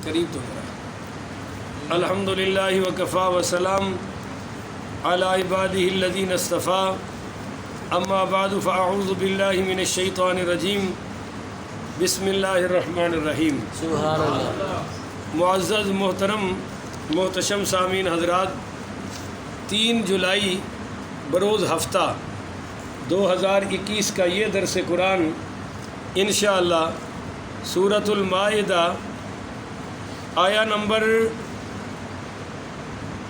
قریب تو ذرا. الحمدللہ وکفا وسلام علی عبادہ الذین اصطفیٰ. اما بعد فاعوذ باللہ من الشیطان الرجیم. بسم اللہ الرحمن الرحیم. سبحان اللہ. معزز محترم محتشم سامعین حضرات، 3 جولائی بروز ہفتہ 2021 کا یہ درس قرآن انشاءاللہ سورۃ المائدہ آیا نمبر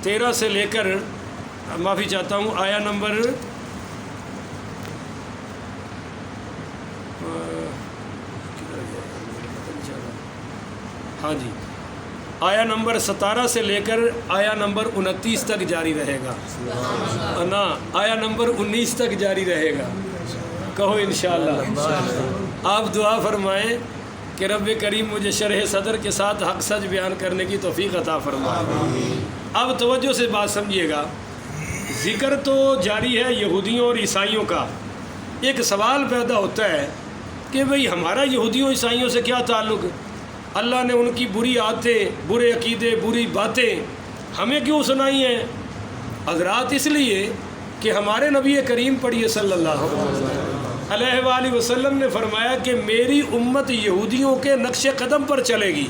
13 سے لے کر معافی چاہتا ہوں آیا نمبر آیا نمبر 17 سے لے کر آیا نمبر 29 تک جاری رہے گا. نا آیا نمبر 19 تک جاری رہے گا. کہو انشاءاللہ. آپ دعا فرمائیں کہ رب کریم مجھے شرح صدر کے ساتھ حق سچ بیان کرنے کی توفیق عطا فرمائے. اب توجہ سے بات سمجھیے گا. ذکر تو جاری ہے یہودیوں اور عیسائیوں کا. ایک سوال پیدا ہوتا ہے کہ بھئی ہمارا یہودیوں عیسائیوں سے کیا تعلق؟ اللہ نے ان کی بری عادتیں، برے عقیدے، بری باتیں ہمیں کیوں سنائی ہیں؟ حضرات اس لیے کہ ہمارے نبی کریم پڑھیے صلی اللہ علیہ وآلہ وسلم نے فرمایا کہ میری امت یہودیوں کے نقش قدم پر چلے گی.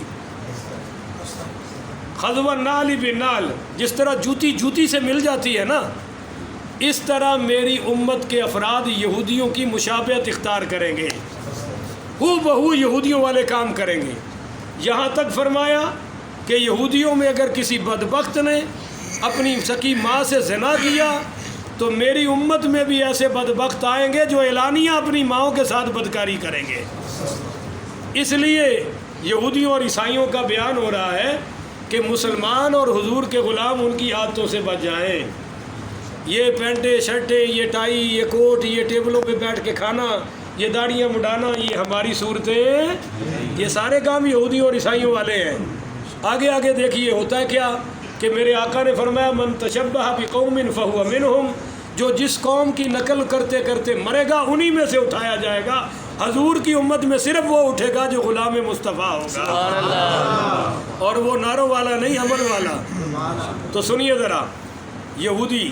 خذو النعل بالنعل، جس طرح جوتی جوتی سے مل جاتی ہے نا، اس طرح میری امت کے افراد یہودیوں کی مشابہت اختیار کریں گے، ہو بہو یہودیوں والے کام کریں گے. یہاں تک فرمایا کہ یہودیوں میں اگر کسی بدبخت نے اپنی سکی ماں سے زنا کیا تو میری امت میں بھی ایسے بدبخت آئیں گے جو اعلانیہ اپنی ماؤں کے ساتھ بدکاری کریں گے. اس لیے یہودیوں اور عیسائیوں کا بیان ہو رہا ہے کہ مسلمان اور حضور کے غلام ان کی عادتوں سے بچ جائیں. یہ پینٹیں شرٹیں، یہ ٹائی، یہ کوٹ، یہ ٹیبلوں پہ بیٹھ کے کھانا، یہ داڑیاں مڈانا، یہ ہماری صورتیں، یہ سارے کام یہودیوں اور عیسائیوں والے ہیں. آگے آگے دیکھیے ہوتا ہے کیا کہ میرے آقا نے فرمایا من تشبہ بقوم فہو منہم، جو جس قوم کی نقل کرتے کرتے مرے گا انہی میں سے اٹھایا جائے گا. حضور کی امت میں صرف وہ اٹھے گا جو غلام مصطفیٰ ہوگا، اور وہ نعروں والا نہیں، عمل والا. تو سنیے ذرا، یہودی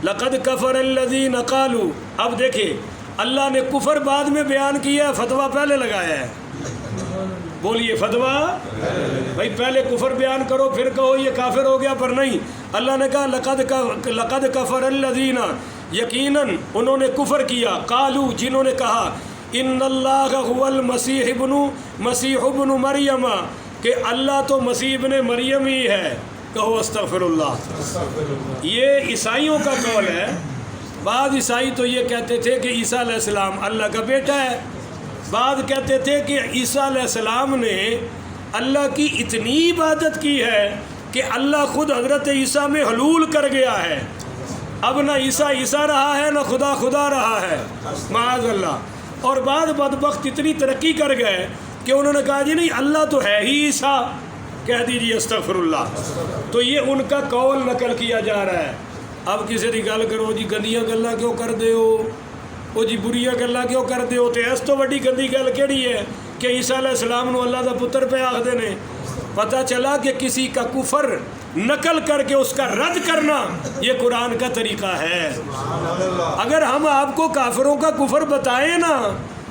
لقد کفر الذین قالوا. اب دیکھیں اللہ نے کفر بعد میں بیان کیا ہے، فتویٰ پہلے لگایا ہے. بولیے فتویٰ بھائی پہلے کفر بیان کرو پھر کہو یہ کافر ہو گیا، پر نہیں. اللہ نے کہا لقد کفر الذین، یقیناً انہوں نے کفر کیا، قالوا جنہوں نے کہا ان اللہ هو المسیح ابن مریم، کہ اللہ تو مسیح ابن مریم ہی ہے. کہو استغفر اللہ. یہ عیسائیوں کا قول ہے. بعض عیسائی تو یہ کہتے تھے کہ عیسیٰ علیہ السلام اللہ کا بیٹا ہے. بعض کہتے تھے کہ عیسیٰ علیہ السلام نے اللہ کی اتنی عبادت کی ہے کہ اللہ خود حضرت عیسیٰ میں حلول کر گیا ہے. اب نہ عیسیٰ عیسیٰ رہا ہے نہ خدا خدا رہا ہے، معاذ اللہ. اور بعض بدبخت اتنی ترقی کر گئے کہ انہوں نے کہا جی نہیں اللہ تو ہے ہی عیسیٰ. کہہ دیجیے استغفر اللہ. تو یہ ان کا قول نقل کیا جا رہا ہے. اب کسی دی گل کرو جی گندیاں گلاں کیوں کر دے ہو، وہ جی بریاں گلاں کیوں کر دے ہو، تو اس تو بڑی گندی گل کیڑی ہے کہ عیسیٰ علیہ السلام نو اللہ دا پتر پہ آخدے نے. پتہ چلا کہ کسی کا کفر نقل کر کے اس کا رد کرنا یہ قرآن کا طریقہ ہے. اگر ہم آپ کو کافروں کا کفر بتائیں نا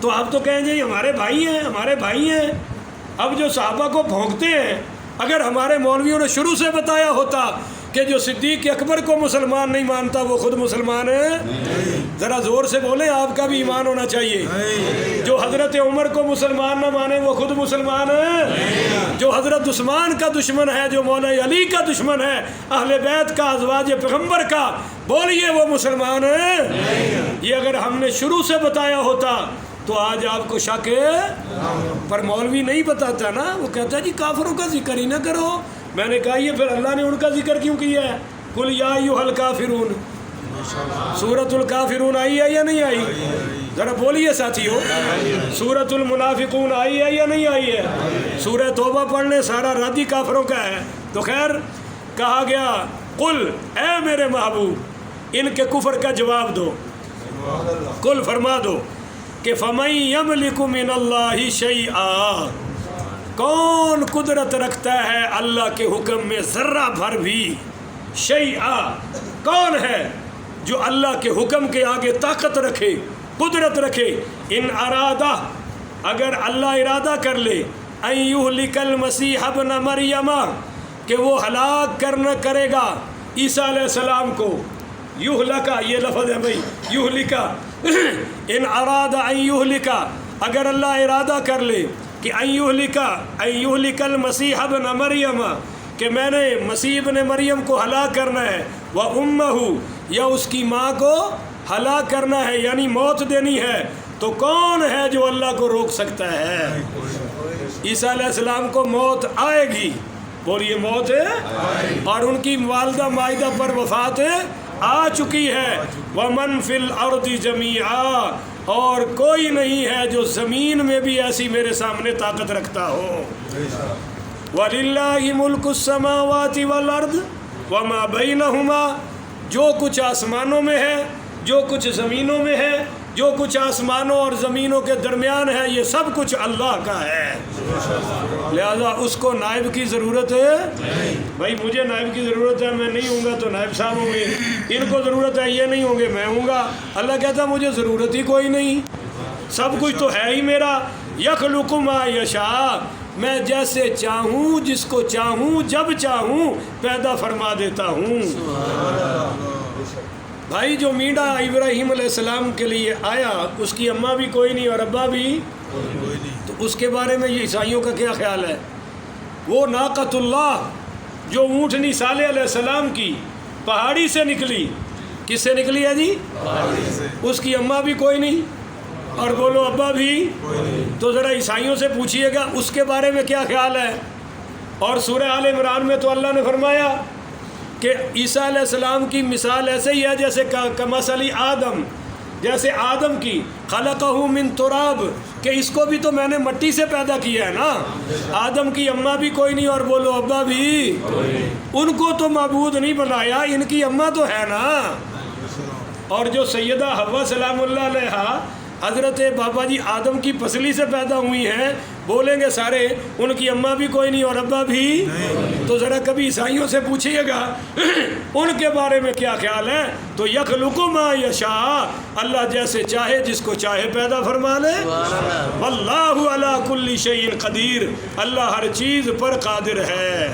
تو آپ تو کہیں جی ہمارے بھائی ہیں ہمارے بھائی ہیں. اب جو صحابہ کو بھونکتے ہیں، اگر ہمارے مولویوں نے شروع سے بتایا ہوتا کہ جو صدیق اکبر کو مسلمان نہیں مانتا وہ خود مسلمان ہے، ذرا زور سے بولیں، آپ کا بھی ایمان ہونا چاہیے. جو حضرت عمر کو مسلمان نہ مانے وہ خود مسلمان ہے. جو حضرت عثمان کا دشمن ہے، جو مولا علی کا دشمن ہے، اہل بیت کا، ازواج پیغمبر کا، بولیے وہ مسلمان ہے. یہ اگر ہم نے شروع سے بتایا ہوتا تو آج آپ کو شک ہے، پر مولوی نہیں بتاتا نا، وہ کہتا ہے جی کافروں کا ذکر ہی نہ کرو. میں نے کہا یہ پھر اللہ نے ان کا ذکر کیوں کیا ہے؟ قل یا ایھا الکافرون. سورۃ الکافرون آئی ہے یا نہیں آئی؟ ذرا بولیے ساتھیو. سورۃ المنافقون آئی ہے یا نہیں آئی ہے؟ سورہ توبہ پڑھ لیں، سارا رد ہی کافروں کا ہے. تو خیر کہا گیا قل، اے میرے محبوب ان کے کفر کا جواب دو. قل فرما دو کہ فَمَن يَمْلِكُ مِنَ اللَّهِ شَيْئًا، کون قدرت رکھتا ہے اللہ کے حکم میں ذرہ بھر بھی؟ شیئا، کون ہے جو اللہ کے حکم کے آگے طاقت رکھے، قدرت رکھے؟ ان ارادہ، اگر اللہ ارادہ کر لے، ان یہلک المسیح ابن مریم، کہ وہ ہلاک کرے گا عیسیٰ علیہ السلام کو، یہلکا یہ لفظ ہے بھائی، یہلکا، ان ارادہ ان یہلکا، اگر اللہ ارادہ کر لے کہ ان یہلک المسیح ابن مریم، کہ میں نے مسیح ابن مریم کو ہلاک کرنا ہے، وَأُمَّهُ، یا اس کی ماں کو ہلاک کرنا ہے، یعنی موت دینی ہے، تو کون ہے جو اللہ کو روک سکتا ہے؟ عیسیٰ علیہ السلام کو موت آئے گی، بولیے موت ہے، اور ان کی والدہ مائدہ پر وفات آ چکی ہے، وَمَن فِي الْأَرْضِ جَمِيعًا، اور کوئی نہیں ہے جو زمین میں بھی ایسی میرے سامنے طاقت رکھتا ہو۔ وَلِلَّهِ مُلْكُ السَّمَاوَاتِ وَالْأَرْضِ وَمَا بَيْنَهُمَا، جو کچھ آسمانوں میں ہے، جو کچھ زمینوں میں ہے، جو کچھ آسمانوں اور زمینوں کے درمیان ہے، یہ سب کچھ اللہ کا ہے، لہذا اس کو نائب کی ضرورت ہے؟ بھائی مجھے نائب کی ضرورت ہے، میں نہیں ہوں گا تو نائب صاحب ہوں گے، ان کو ضرورت ہے یہ نہیں ہوں گے میں ہوں گا۔ اللہ کہتا ہے مجھے ضرورت ہی کوئی نہیں، سب کچھ تو ہے ہی میرا، یخلق ما یشاء، میں جیسے چاہوں، جس کو چاہوں، جب چاہوں پیدا فرما دیتا ہوں۔ بھائی جو میڈا ابراہیم علیہ السلام کے لیے آیا، اس کی اماں بھی کوئی نہیں اور ابا بھی، تو اس کے بارے میں یہ عیسائیوں کا کیا خیال ہے؟ وہ ناقۃ اللہ جو اونٹنی صالح علیہ السلام کی پہاڑی سے نکلی، کس سے نکلی ہے جی؟ اس کی اماں بھی کوئی نہیں اور بولو ابا بھی، تو ذرا عیسائیوں سے پوچھئے گا اس کے بارے میں کیا خیال ہے۔ اور سورہ آل عمران میں تو اللہ نے فرمایا کہ عیسیٰ علیہ السلام کی مثال ایسے ہی ہے جیسے کمثل آدم، جیسے آدم کی، خلقہ من تراب، کہ اس کو بھی تو میں نے مٹی سے پیدا کیا ہے نا، آدم کی اماں بھی کوئی نہیں اور بولو ابا بھی، ان کو تو معبود نہیں بنایا، ان کی اماں تو ہے نا۔ اور جو سیدہ حوا سلام اللہ علیہا حضرت بابا جی آدم کی پسلی سے پیدا ہوئی ہیں، بولیں گے سارے ان کی اماں بھی کوئی نہیں اور ابا بھی، تو ذرا کبھی عیسائیوں سے پوچھئے گا ان کے بارے میں کیا خیال ہے، تو یخلق ما یشاء، اللہ جیسے چاہے جس کو چاہے پیدا فرما لے، واللہ علی کل شیء قدیر، اللہ ہر چیز پر قادر ہے۔